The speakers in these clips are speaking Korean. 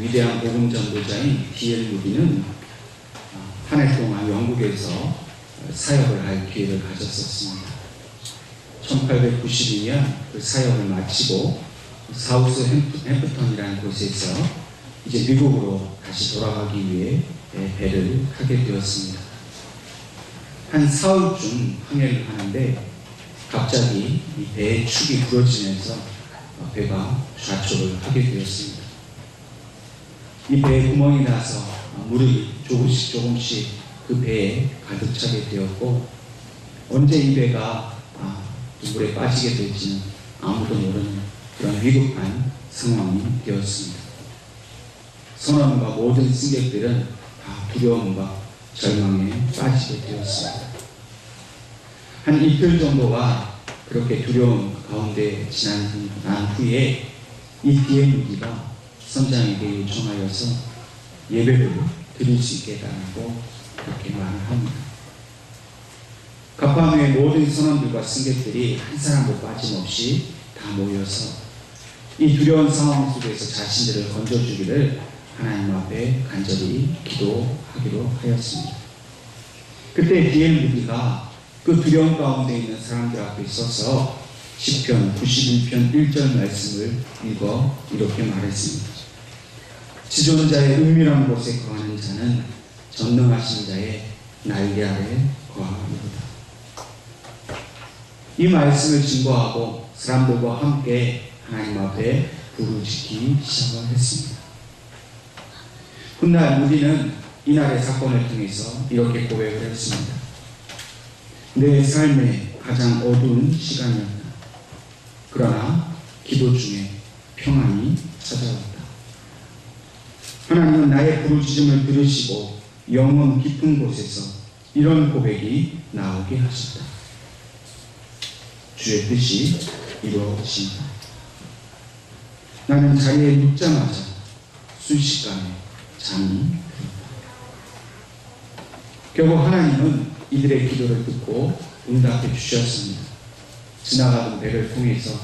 위대한 복음 전도자인 D.L. 무디는 한 해 동안 영국에서 사역을 할 기회를 가졌었습니다. 1892년 그 사역을 마치고 사우스 햄프턴이라는 곳에서 이제 미국으로 다시 돌아가기 위해 배를 타게 되었습니다. 한 사흘쯤 항해를 하는데 갑자기 이 배의 축이 부러지면서 배가 좌초를 하게 되었습니다. 이 배에 구멍이 나서 물이 조금씩 그 배에 가득 차게 되었고, 언제 이 배가 물에 빠지게 될지는 아무도 모르는 그런 위급한 상황이 되었습니다. 선원과 모든 승객들은 다 두려움과 절망에 빠지게 되었습니다. 한 이틀 정도가 그렇게 두려움 가운데 지난 후에 이 D.L. 무디가 선장에게 요청하여서 예배를 드릴 수 있게 해달라고 그렇게 말을 합니다. 가파음의 모든 선원들과 승객들이 한 사람도 빠짐없이 다 모여서 이 두려운 상황 속에서 자신들을 건져주기를 하나님 앞에 간절히 기도하기로 하였습니다. 그때 D.L. 무디가 그 두려움 가운데 있는 사람들 앞에 서서 시편 91편 1절 말씀을 읽어 이렇게 말했습니다. 지존자의 은밀한 곳에 거하는 자는 전능하신 자의 날개 아래 거하리로다. 이 말씀을 증거하고 사람들과 함께 하나님 앞에 부르짖기 시작을 했습니다. 훗날 무디는 이날의 사건을 통해서 이렇게 고백을 했습니다. 내 삶의 가장 어두운 시간이었다. 그러나 기도 중에 평안이 찾아왔다. 하나님은 나의 부르짖음을 들으시고 영혼 깊은 곳에서 이런 고백이 나오게 하셨다. 주의 뜻이 이루어진다. 나는 자리에 눕자마자 순식간에 잠이 들었다. 결국 하나님은 이들의 기도를 듣고 응답해 주셨습니다. 지나가던 배를 통해서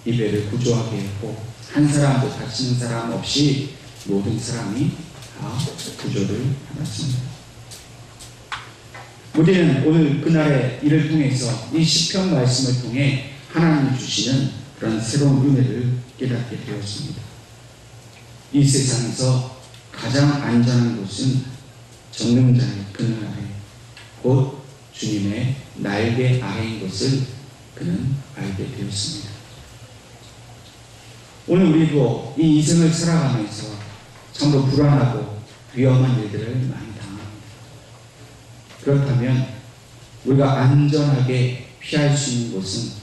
이 배를 구조하게 했고, 한 사람도 다치는 사람 없이 모든 사람이 다 구조를 받았습니다. 우리는 오늘 그날의 일을 통해서 이 시편 말씀을 통해 하나님이 주시는 그런 새로운 은혜를 깨닫게 되었습니다. 이 세상에서 가장 안전한 곳은 전능자의 그늘 아래, 곧 주님의 날개 아래인 것을 그는 알게 되었습니다. 오늘 우리도 이 인생을 살아가면서 참으로 불안하고 위험한 일들을 많이 당합니다. 그렇다면 우리가 안전하게 피할 수 있는 곳은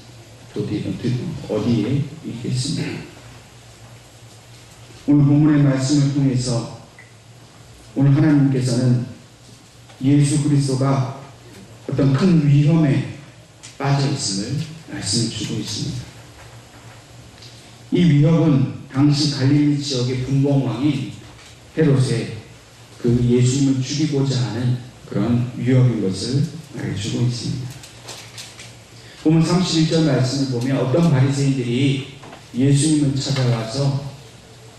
어디에 있겠습니까? 오늘 본문의 말씀을 통해서 오늘 하나님께서는 예수 그리스도가 어떤 큰 위험에 빠져 있음을 말씀해 주고 있습니다. 이 위협은 당시 갈릴리 지역의 분봉왕인 헤롯의 그 예수님을 죽이고자 하는 그런 위협인 것을 말해주고 있습니다. 보면 31절 말씀을 보면 어떤 바리새인들이 예수님을 찾아와서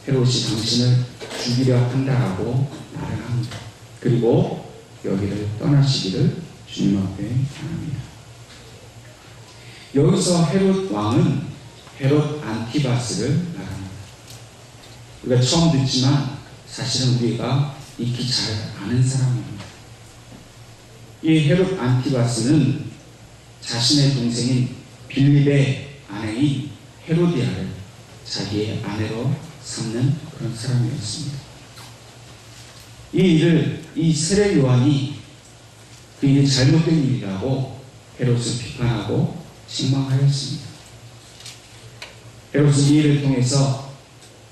헤롯이 당신을 죽이려 한다라고 말을 합니다. 그리고 여기를 떠나시기를 주님 앞에 바랍니다. 여기서 헤롯 왕은 헤롯 안티바스를 말합니다. 우리가 처음 듣지만 사실은 우리가 익히 잘 아는 사람입니다. 이 헤롯 안티바스는 자신의 동생인 빌립의 아내인 헤로디아를 자기의 아내로 삼는 그런 사람이었습니다. 이 일을 이 세례 요한이 그 일이 잘못된 일이라고 헤롯을 비판하고 책망하였습니다. 헤롯은 이 일을 통해서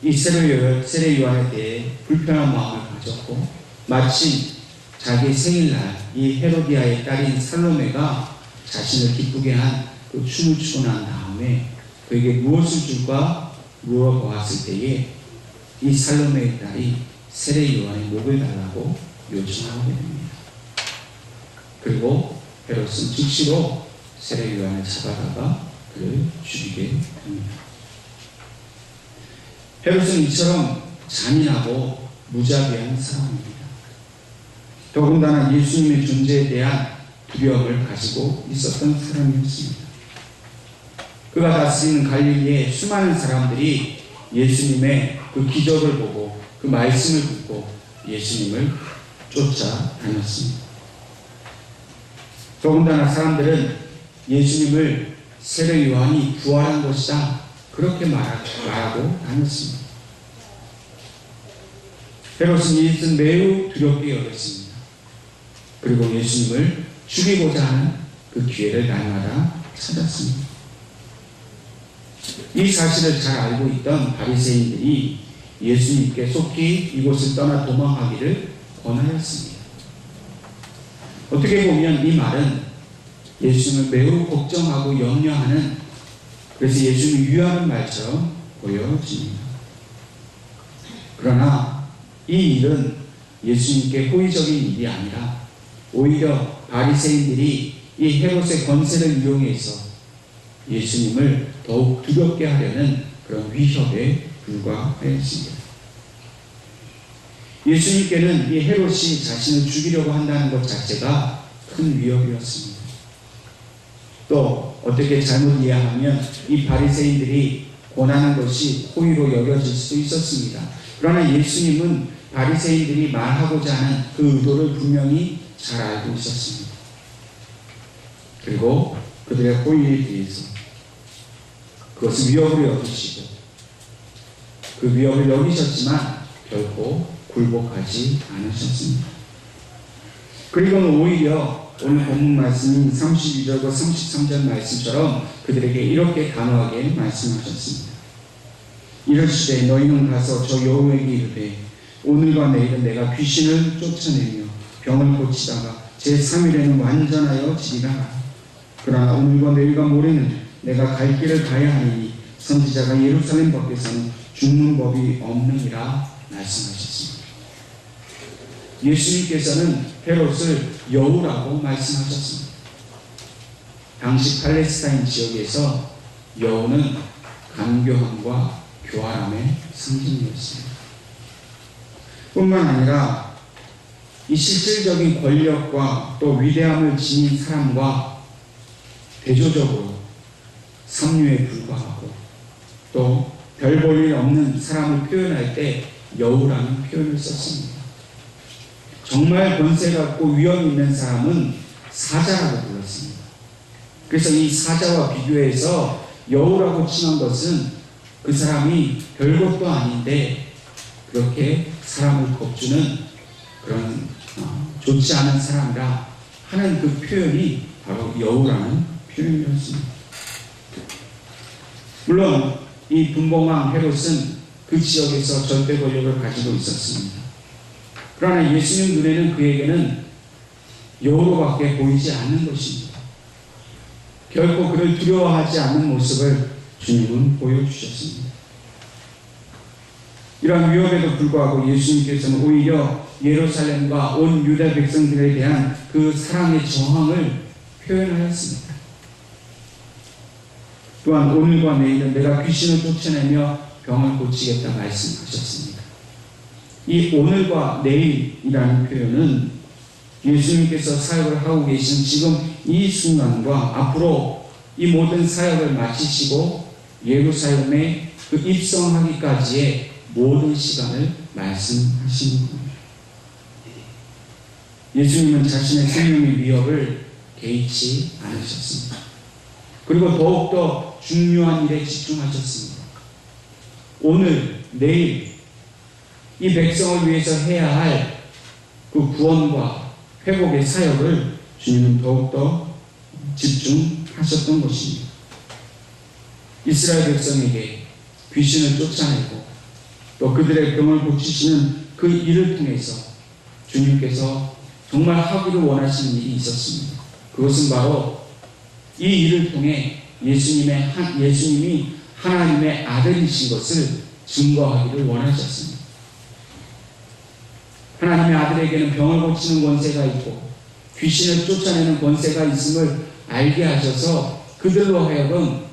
이 세례 요한에 대해 불편한 마음을 가졌고, 마침 자기 생일날 이 헤로디아의 딸인 살로메가 자신을 기쁘게 한 그 춤을 추고 난 다음에 그에게 무엇을 줄까 물어보았을 때에 이 살로메의 딸이 세례 요한의 목을 달라고 요청하게 됩니다. 그리고 헤롯은 즉시로 세례 요한을 잡아다가 그를 죽이게 됩니다. 헤롯은 이처럼 잔인하고 무자비한 사람입니다. 더군다나 예수님의 존재에 대한 두려움을 가지고 있었던 사람이었습니다. 그가 다스리는 갈릴리의 수많은 사람들이 예수님의 그 기적을 보고 그 말씀을 듣고 예수님을 쫓아다녔습니다. 더군다나 사람들은 예수님을 세례 요한이 부활한 것이다 그렇게 말하고 다녔습니다. 헤롯은 이것은 매우 두렵게 여겼습니다. 그리고 예수님을 죽이고자 하는 그 기회를 날마다 찾았습니다. 이 사실을 잘 알고 있던 바리새인들이 예수님께 속히 이곳을 떠나 도망하기를 권하였습니다. 어떻게 보면 이 말은 예수님을 매우 걱정하고 염려하는, 그래서 예수님을 위하는 말처럼 보여집니다. 그러나 이 일은 예수님께 호의적인 일이 아니라 오히려 바리새인들이 이 헤롯의 권세를 이용해서 예수님을 더욱 두렵게 하려는 그런 위협에 불과하였습니다. 예수님께는 이 헤롯이 자신을 죽이려고 한다는 것 자체가 큰 위협이었습니다. 또 어떻게 잘못 이해하면 이 바리새인들이 권하는 것이 호의로 여겨질 수도 있었습니다. 그러나 예수님은 바리새인들이 말하고자 하는 그 의도를 분명히 잘 알고 있었습니다. 그리고 그들의 호의에 대해서 그것을 위협으로 여기시고 그 위협을 여기셨지만 결코 굴복하지 않으셨습니다. 그리고는 오히려 오늘 본문 말씀인 32절과 33절 말씀처럼 그들에게 이렇게 단호하게 말씀하셨습니다. 이르시되 너희는 가서 저 여호와에게 이르되 오늘과 내일은 내가 귀신을 쫓아내며 병을 고치다가 제3일에는 완전하여 지리라. 그러나 오늘과 내일과 모레는 내가 갈 길을 가야 하리니 선지자가 예루살렘 밖에서는 죽는 법이 없느니라 말씀하셨습니다. 예수님께서는 헤롯을 여우라고 말씀하셨습니다. 당시 팔레스타인 지역에서 여우는 간교함과 교활함의 상징이었습니다. 뿐만 아니라 이 실질적인 권력과 또 위대함을 지닌 사람과 대조적으로 삼류에 불과하고 또 별 볼 일 없는 사람을 표현할 때 여우라는 표현을 썼습니다. 정말 권세 갖고 위험 있는 사람은 사자라고 불렀습니다. 그래서 이 사자와 비교해서 여우라고 칭한 것은 그 사람이 별것도 아닌데 그렇게 사람을 겁주는 그런 좋지 않은 사람이라 하는 그 표현이 바로 여우라는 표현이었습니다. 물론 이 분봉왕 헤롯은 그 지역에서 절대 권력을 가지고 있었습니다. 그러나 예수님 눈에는 그에게는 여우로밖에 보이지 않는 것입니다. 결코 그를 두려워하지 않는 모습을 주님은 보여주셨습니다. 이러한 위협에도 불구하고 예수님께서는 오히려 예루살렘과 온 유다 백성들에 대한 그 사랑의 저항을 표현하였습니다. 또한 오늘과 내일은 내가 귀신을 쫓아내며 병을 고치겠다 말씀하셨습니다. 이 오늘과 내일이라는 표현은 예수님께서 사역을 하고 계신 지금 이 순간과 앞으로 이 모든 사역을 마치시고 예루살렘에 그 입성하기까지의 모든 시간을 말씀하시는 겁니다. 예수님은 자신의 생명의 위협을 개의치 않으셨습니다. 그리고 더욱더 중요한 일에 집중하셨습니다. 오늘, 내일 이 백성을 위해서 해야 할 그 구원과 회복의 사역을 주님은 더욱더 집중하셨던 것입니다. 이스라엘 백성에게 귀신을 쫓아내고 또 그들의 병을 고치시는 그 일을 통해서 주님께서 정말 하기를 원하시는 일이 있었습니다. 그것은 바로 이 일을 통해 예수님이 하나님의 아들이신 것을 증거하기를 원하셨습니다. 하나님의 아들에게는 병을 고치는 권세가 있고 귀신을 쫓아내는 권세가 있음을 알게 하셔서 그들로 하여금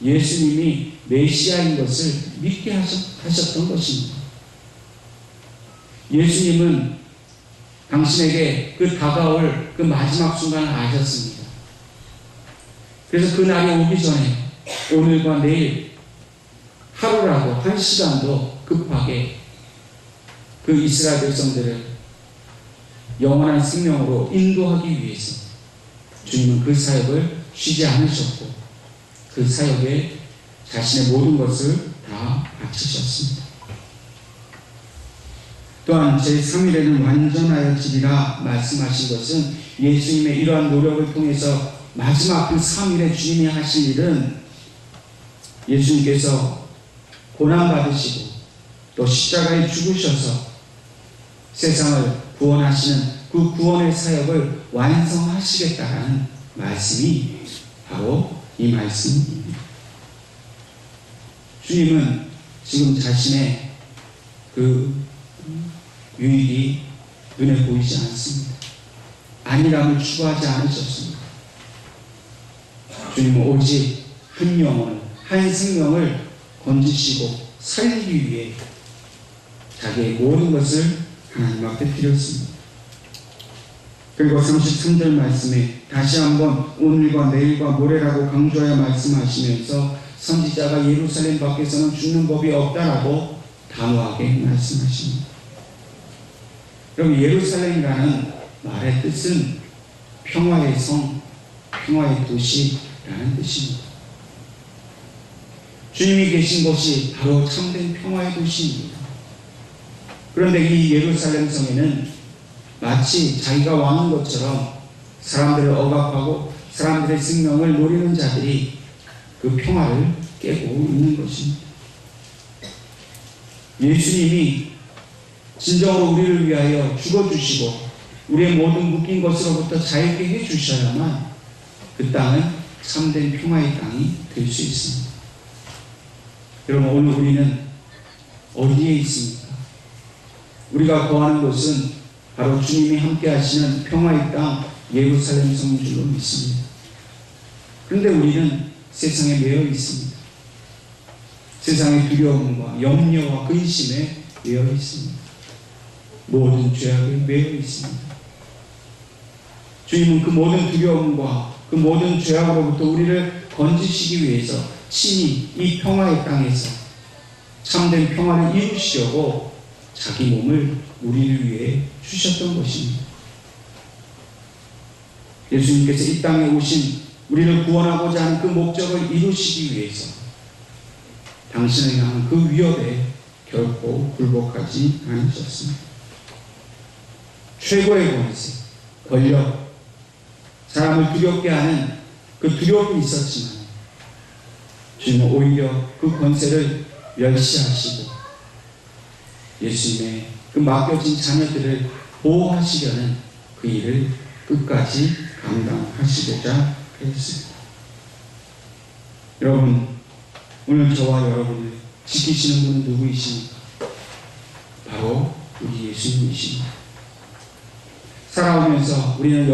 예수님이 메시아인 것을 믿게 하셨던 것입니다. 예수님은 당신에게 그 다가올 그 마지막 순간을 아셨습니다. 그래서 그 날이 오기 전에 오늘과 내일 하루라도 한 시간도 급하게 그 이스라엘 백성들을 영원한 생명으로 인도하기 위해서 주님은 그 사역을 쉬지 않으셨고 그 사역에 자신의 모든 것을 다 바치셨습니다. 또한 제3일에는 완전하여 지리라 말씀하신 것은 예수님의 이러한 노력을 통해서 마지막 그 3일에 주님이 하신 일은 예수님께서 고난받으시고 또 십자가에 죽으셔서 세상을 구원하시는 그 구원의 사역을 완성하시겠다라는 말씀이 바로 이 말씀입니다. 주님은 지금 자신의 그 유익이 눈에 보이지 않습니다. 안일함을 추구하지 않으셨습니다. 주님은 오직 한 영혼을, 한 생명을 건지시고 살리기 위해 자기의 모든 것을 하나님 앞에 드렸습니다. 그리고 33절 말씀에 다시 한번 오늘과 내일과 모레라고 강조하여 말씀하시면서 선지자가 예루살렘 밖에서는 죽는 법이 없다라고 단호하게 말씀하십니다. 여러분, 예루살렘이라는 말의 뜻은 평화의 성, 평화의 도시라는 뜻입니다. 주님이 계신 곳이 바로 참된 평화의 도시입니다. 그런데 이 예루살렘 성에는 마치 자기가 왕인 것처럼 사람들을 억압하고 사람들의 생명을 노리는 자들이 그 평화를 깨고 있는 것입니다. 예수님이 진정으로 우리를 위하여 죽어주시고 우리의 모든 묶인 것으로부터 자유케 해주셔야만 그 땅은 참된 평화의 땅이 될 수 있습니다. 여러분, 오늘 우리는 어디에 있습니까? 우리가 거하는 곳은 바로 주님이 함께 하시는 평화의 땅 예루살렘 성인 줄로 믿습니다. 그런데 우리는 세상에 매여 있습니다. 세상의 두려움과 염려와 근심에 매여 있습니다. 모든 죄악에 매여 있습니다. 주님은 그 모든 두려움과 그 모든 죄악으로부터 우리를 건지시기 위해서 친히 이 평화의 땅에서 참된 평화를 이루시려고 자기 몸을 우리를 위해 주셨던 것입니다. 예수님께서 이 땅에 오신 우리를 구원하고자 하는 그 목적을 이루시기 위해서 당신을 향한 그 위협에 결코 굴복하지 않으셨습니다. 최고의 권세, 권력, 사람을 두렵게 하는 그 두려움이 있었지만 주님은 오히려 그 권세를 멸시하시고 예수님의 그 맡겨진 자녀들을 보호하시려는 그 일을 끝까지 감당하시고자 했습니다. 여러분, 오늘 저와 여러분을 지키시는 분은 누구이십니까? 바로 우리 예수님이십니다. 살아오면서 우리는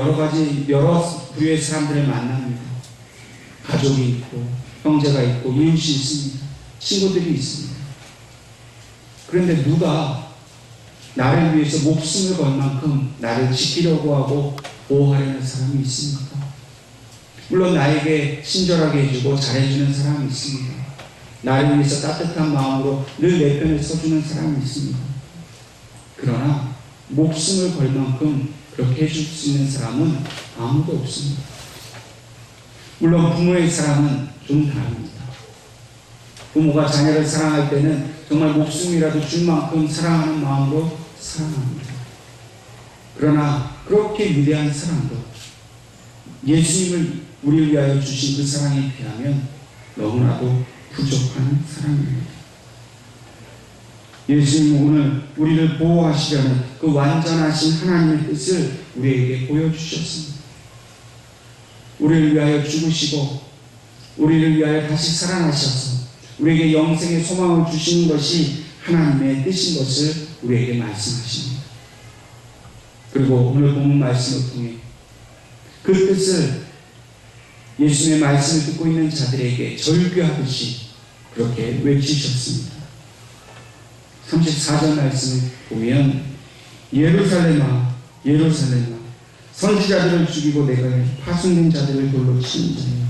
여러 부류의 사람들을 만납니다. 가족이 있고 형제가 있고 이웃이 있습니다. 친구들이 있습니다. 그런데 누가 나를 위해서 목숨을 걸 만큼 나를 지키려고 하고 보호하려는 사람이 있습니까? 물론 나에게 친절하게 해주고 잘해주는 사람이 있습니다. 나를 위해서 따뜻한 마음으로 늘 내 편에 서주는 사람이 있습니다. 그러나 목숨을 걸 만큼 그렇게 해줄 수 있는 사람은 아무도 없습니다. 물론 부모의 사랑은 좀 다릅니다. 부모가 자녀를 사랑할 때는 정말 목숨이라도 줄 만큼 사랑하는 마음으로 사랑합니다. 그러나 그렇게 위대한 사랑도 예수님을 우리를 위하여 주신 그 사랑에 비하면 너무나도 부족한 사랑입니다. 예수님은 오늘 우리를 보호하시려는 그 완전하신 하나님의 뜻을 우리에게 보여주셨습니다. 우리를 위하여 죽으시고 우리를 위하여 다시 살아나셔서 우리에게 영생의 소망을 주시는 것이 하나님의 뜻인 것을 우리에게 말씀하십니다. 그리고 오늘 본문 말씀을 통해 그 뜻을 예수님의 말씀을 듣고 있는 자들에게 절규하듯이 그렇게 외치셨습니다. 34절 말씀을 보면 예루살렘아 예루살렘아 선지자들을 죽이고 내가 파송된 자들을 돌로 치는 자여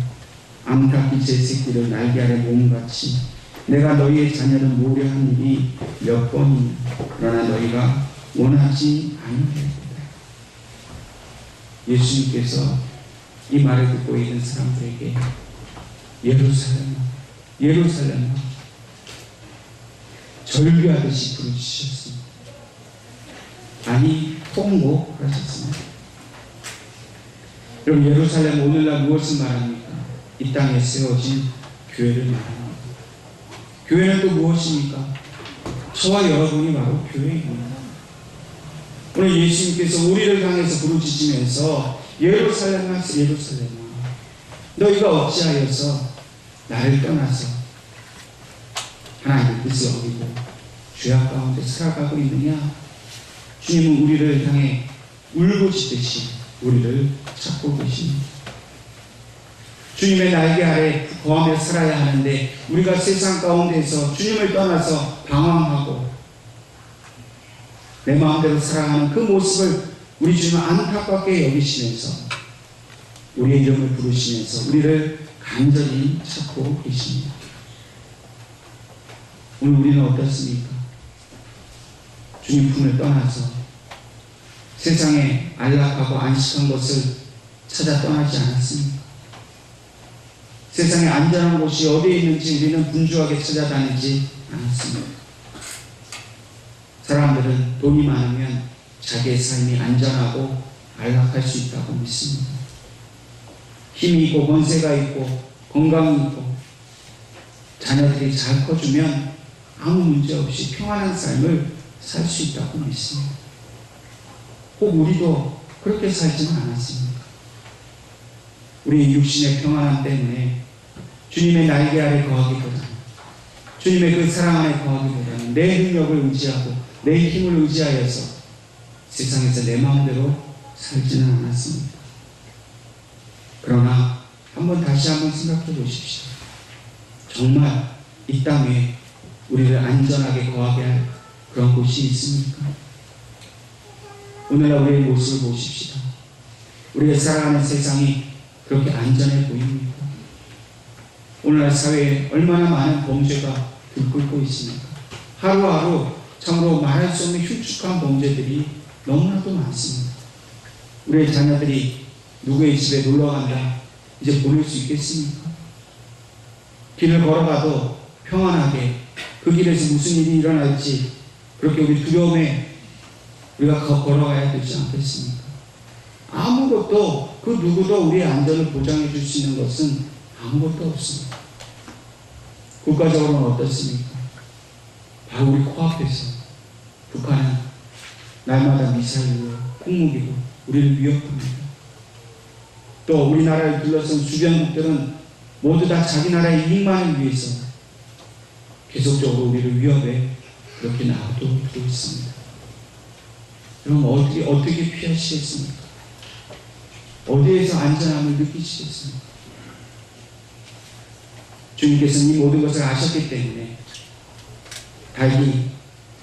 암탉이 제 새끼를 날개 아래 모음같이 내가 너희의 자녀를 모으려 한 일이 몇 번이냐 그러나 너희가 원하지 아니하였다. 예수님께서 이 말을 듣고 있는 사람들에게 예루살렘아 예루살렘아 절규하듯이 부르짖으셨습니다. 아니 통곡하셨습니다. 여러분 예루살렘 오늘날 무엇을 말합니까? 이 땅에 세워진 교회를 말합니다. 교회는 또 무엇입니까? 저와 여러분이 바로 교회입니다. 오늘 예수님께서 우리를 향해서 부르짖으면서 예루살렘아 예루살렘아 너희가 어찌하여서 나를 떠나서 하나님의 뜻을 어기고 죄악 가운데 살아가고 있느냐. 주님은 우리를 향해 울부짖듯이 우리를 찾고 계십니다. 주님의 날개 아래 거하며 살아야 하는데 우리가 세상 가운데서 주님을 떠나서 방황하고 내 마음대로 살아가는 그 모습을 우리 주님은 안타깝게 여기시면서 우리의 이름을 부르시면서 우리를 간절히 찾고 계십니다. 오늘 우리는 어떻습니까? 주님 품을 떠나서 세상에 안락하고 안식한 것을 찾아 떠나지 않았습니까? 세상에 안전한 곳이 어디에 있는지 우리는 분주하게 찾아다니지 않았습니다. 사람들은 돈이 많으면 자기의 삶이 안전하고 안락할 수 있다고 믿습니다. 힘이 있고 권세가 있고 건강이 있고 자녀들이 잘 커주면 아무 문제 없이 평안한 삶을 살 수 있다고 믿습니다. 꼭 우리도 그렇게 살지는 않았습니까? 우리의 육신의 평안함 때문에 주님의 날개 아래 거하기보다는 주님의 그 사랑 안에 거하기보다는 내 능력을 의지하고 내 힘을 의지하여서 세상에서 내 마음대로 살지는 않았습니다. 그러나 다시 한번 생각해 보십시오. 정말 이 땅에 우리를 안전하게 거하게 할 그런 곳이 있습니까? 오늘날 우리의 모습을 보십시다. 우리가 살아가는 세상이 그렇게 안전해 보입니까? 오늘날 사회에 얼마나 많은 범죄가 들끓고 있습니까? 하루하루 참으로 말할 수 없는 흉측한 범죄들이 너무나도 많습니다. 우리의 자녀들이 누구의 집에 놀러간다 이제 보낼 수 있겠습니까? 길을 걸어가도 평안하게 그 길에서 무슨 일이 일어날지 그렇게 우리 두려움에 우리가 걸어가야 되지 않겠습니까? 아무것도 그 누구도 우리의 안전을 보장해 줄 수 있는 것은 아무것도 없습니다. 국가적으로는 어떻습니까? 바로 우리 코앞에서 북한은 날마다 미사일로 핵무기로 우리를 위협합니다. 또 우리나라를 둘러싼 주변국들은 모두 다 자기 나라의 이익만을 위해서 계속적으로 우리를 위협해 그렇게 놔두고 있습니다. 그럼 어떻게 피하시겠습니까? 어디에서 안전함을 느끼시겠습니까? 주님께서는 이 모든 것을 아셨기 때문에 닭이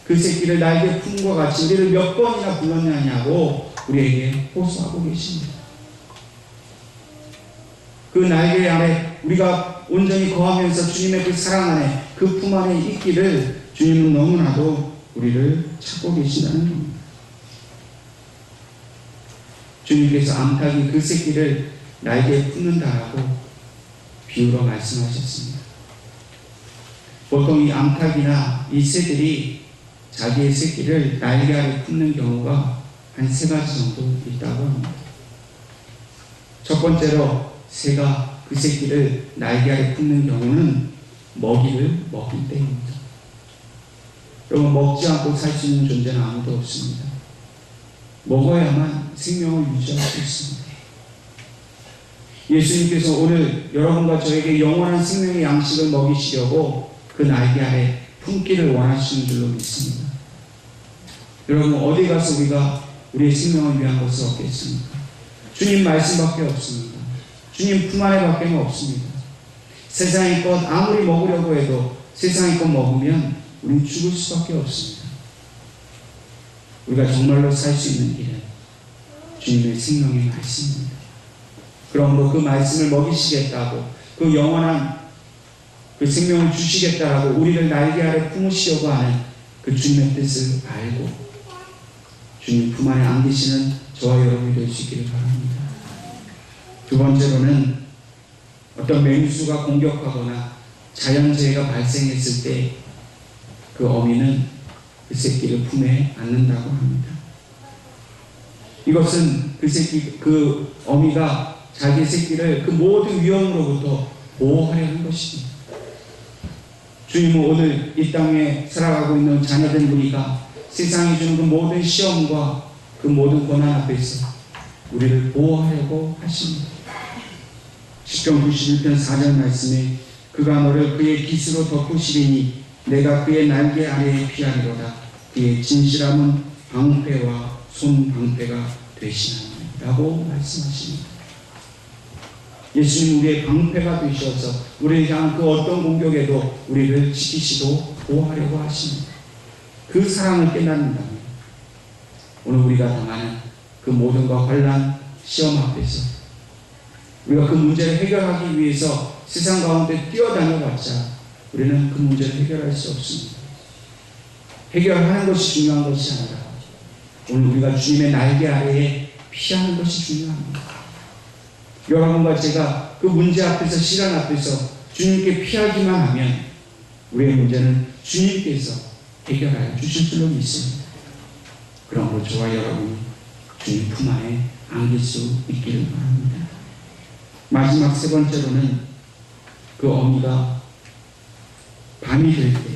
그 새끼를 날개 품과 같이 우리를 몇 번이나 불렀냐고 우리에게 호소하고 계십니다. 그 날개 아래 우리가 온전히 거하면서 주님의 그 사랑 안에 그 품 안에 있기를 주님은 너무나도 우리를 찾고 계신다는 겁니다. 주님께서 암탉이 그 새끼를 날개에 품는다라고 비유로 말씀하셨습니다. 보통 이 암탉이나 이 새들이 자기의 새끼를 날개 아래 품는 경우가 한 3가지 정도 있다고 합니다. 첫 번째로 새가 그 새끼를 날개 아래 품는 경우는 먹이를 먹을 때입니다. 여러분, 먹지 않고 살 수 있는 존재는 아무도 없습니다. 먹어야만 생명을 유지할 수 있습니다. 예수님께서 오늘 여러분과 저에게 영원한 생명의 양식을 먹이시려고 그 날개 아래 품기를 원하시는 줄로 믿습니다. 여러분, 어디 가서 우리가 우리의 생명을 위한 것을 얻겠습니까? 주님 말씀밖에 없습니다. 주님 품 안에밖에 없습니다. 세상의 것 아무리 먹으려고 해도 세상의 것 먹으면 우리는 죽을 수밖에 없습니다. 우리가 정말로 살 수 있는 길은 주님의 생명의 말씀입니다. 그러므로 그 말씀을 먹이시겠다고, 그 영원한 그 생명을 주시겠다라고 우리를 날개 아래 품으시려고 하는 그 주님의 뜻을 알고 주님 품 안에 안기시는 저와 여러분이 될 수 있기를 바랍니다. 두 번째로는 어떤 맹수가 공격하거나 자연재해가 발생했을 때 그 어미는 그 새끼를 품에 안는다고 합니다. 이것은 그 어미가 자기 새끼를 그 모든 위험으로부터 보호하려는 것입니다. 주님은 오늘 이 땅에 살아가고 있는 자녀된 우리가 세상이 주는 그 모든 시험과 그 모든 고난 앞에서 우리를 보호하려고 하십니다. 시편 91편 4절 말씀에 그가 너를 그의 깃으로 덮으시리니 내가 그의 날개 아래에 피하리로다. 그의 진실함은 방패와 손방패가 되시나니 라고 말씀하십니다. 예수님 우리의 방패가 되셔서 우리를 향한 그 어떤 공격에도 우리를 지키시고 보호하려고 하십니다. 그 사랑을 깨닫는다면 오늘 우리가 당하는 그 모든과 환난, 시험 앞에서 우리가 그 문제를 해결하기 위해서 세상 가운데 뛰어다녀봤자 우리는 그 문제를 해결할 수 없습니다. 해결하는 것이 중요한 것이 아니라 오늘 우리가 주님의 날개 아래에 피하는 것이 중요합니다. 여러분과 제가 그 문제 앞에서, 시간 앞에서 주님께 피하기만 하면 우리의 문제는 주님께서 해결하여 주실 줄로 믿습니다. 그러므로 저와 여러분이 주님 품 안에 안길 수 있기를 바랍니다. 마지막 세 번째로는 그 어미가 밤이 될 때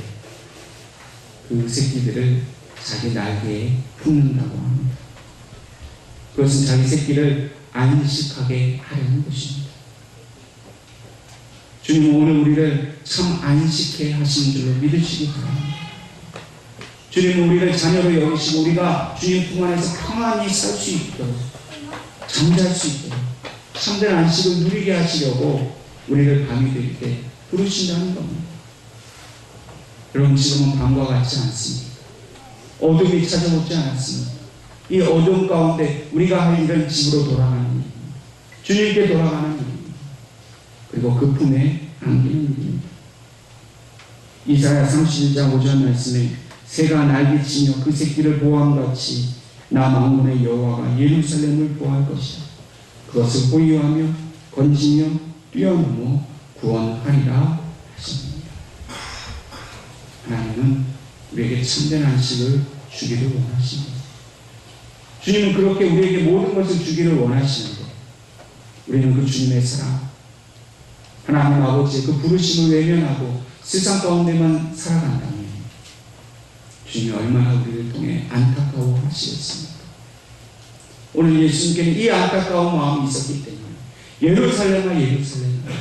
그 새끼들을 자기 날개에 품는다고 합니다. 그것은 자기 새끼를 안식하게 하려는 것입니다. 주님은 오늘 우리를 참 안식해 하시는 줄로 믿으시기 바랍니다. 주님은 우리를 자녀로 여기시고 우리가 주님 품 안에서 평안히 살 수 있도록, 잠잘 수 있도록 참된 안식을 누리게 하시려고 우리를 밤이 될 때 부르신다는 겁니다. 여러분, 지금은 밤과 같지 않습니다. 어둠이 찾아오지 않았습니다. 이 어둠 가운데 우리가 할 일은 집으로 돌아가는 일입니다. 주님께 돌아가는 일입니다. 그리고 그 품에 안기는 일입니다. 이사야 31장 5절 말씀에 새가 날개치며 그 새끼를 보호함같이 나 만군의 여호와가 예루살렘을 보호할 것이다. 그것을 보유하며 건지며 뛰어넘어 구원하리라 하십니다. 하나님은 우리에게 참된 안식을 주기를 원하십니다. 주님은 그렇게 우리에게 모든 것을 주기를 원하시는데 우리는 그 주님의 사랑, 하나님 아버지의 그 부르심을 외면하고 세상 가운데만 살아간다면 주님이 얼마나 우리를 통해 안타까워 하시겠습니까? 오늘 예수님께는 이 안타까운 마음이 있었기 때문에 예루살렘아 예루살렘아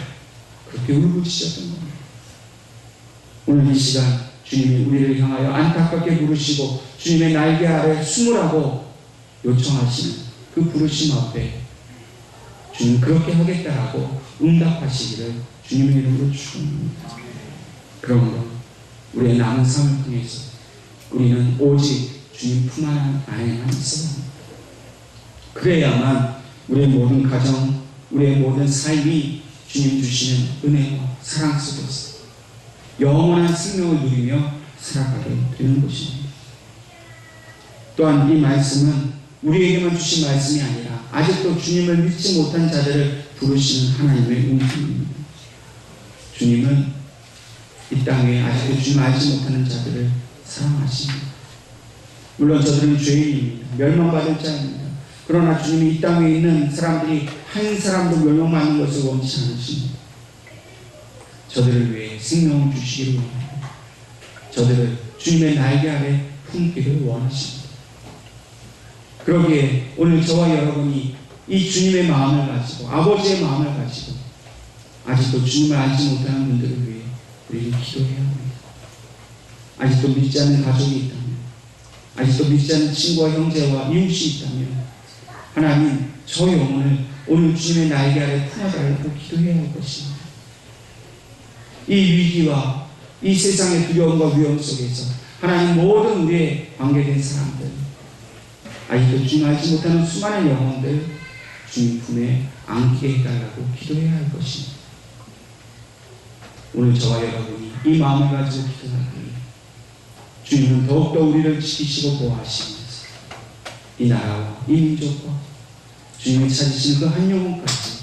그렇게 울부짖으셨던 겁니다. 오늘 이 시간 주님이 우리를 향하여 안타깝게 부르시고 주님의 날개 아래 숨으라고 요청하시는 그 부르심 앞에 주님 그렇게 하겠다라고 응답하시기를 주님의 이름으로 축원합니다. 그러므로 우리의 남은 삶을 통해서 우리는 오직 주님 품 안에만 있어야 합니다. 그래야만 우리의 모든 가정, 우리의 모든 삶이 주님 주시는 은혜와 사랑 속에서 영원한 생명을 누리며 살아가게 되는 것입니다. 또한 이 말씀은 우리에게만 주신 말씀이 아니라 아직도 주님을 믿지 못한 자들을 부르시는 하나님의 음성입니다. 주님은 이 땅에 아직도 주님 알지 못하는 자들을 사랑하십니다. 물론 저들은 죄인입니다. 멸망받을 자입니다. 그러나 주님이 이 땅에 있는 사람들이 한 사람도 멸망받는 것을 원치 않으십니다. 저들을 위해 생명을 주시기를 원합니다. 저들을 주님의 날개 아래 품기를 원하십니다. 그러기에 오늘 저와 여러분이 이 주님의 마음을 가지고 아버지의 마음을 가지고 아직도 주님을 알지 못하는 분들을 위해 우리는 기도해야 합니다. 아직도 믿지 않는 가족이 있다면, 아직도 믿지 않는 친구와 형제와 이웃이 있다면 하나님 저 영혼을 오늘 주님의 날개 아래 품어달라고 기도해야 할 것입니다. 이 위기와 이 세상의 두려움과 위험 속에서 하나님 모든 우리의 관계된 사람들, 아직도 주님 알지 못하는 수많은 영혼들 주님 품에 안기게 해달라고 기도해야 할 것입니다. 오늘 저와 여러분이 이 마음을 가지고 기도하니 주님은 더욱더 우리를 지키시고 보호하시면서 이 나라와 이 민족과 주님이 찾으시는 그 한 영혼까지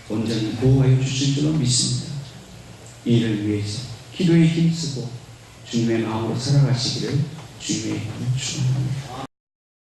온전히 보호하여 주실 줄로 믿습니다. 이 일을 위해서 기도에 힘쓰고 주님의 마음으로 살아가시기를 주님의 이름으로 축원합니다.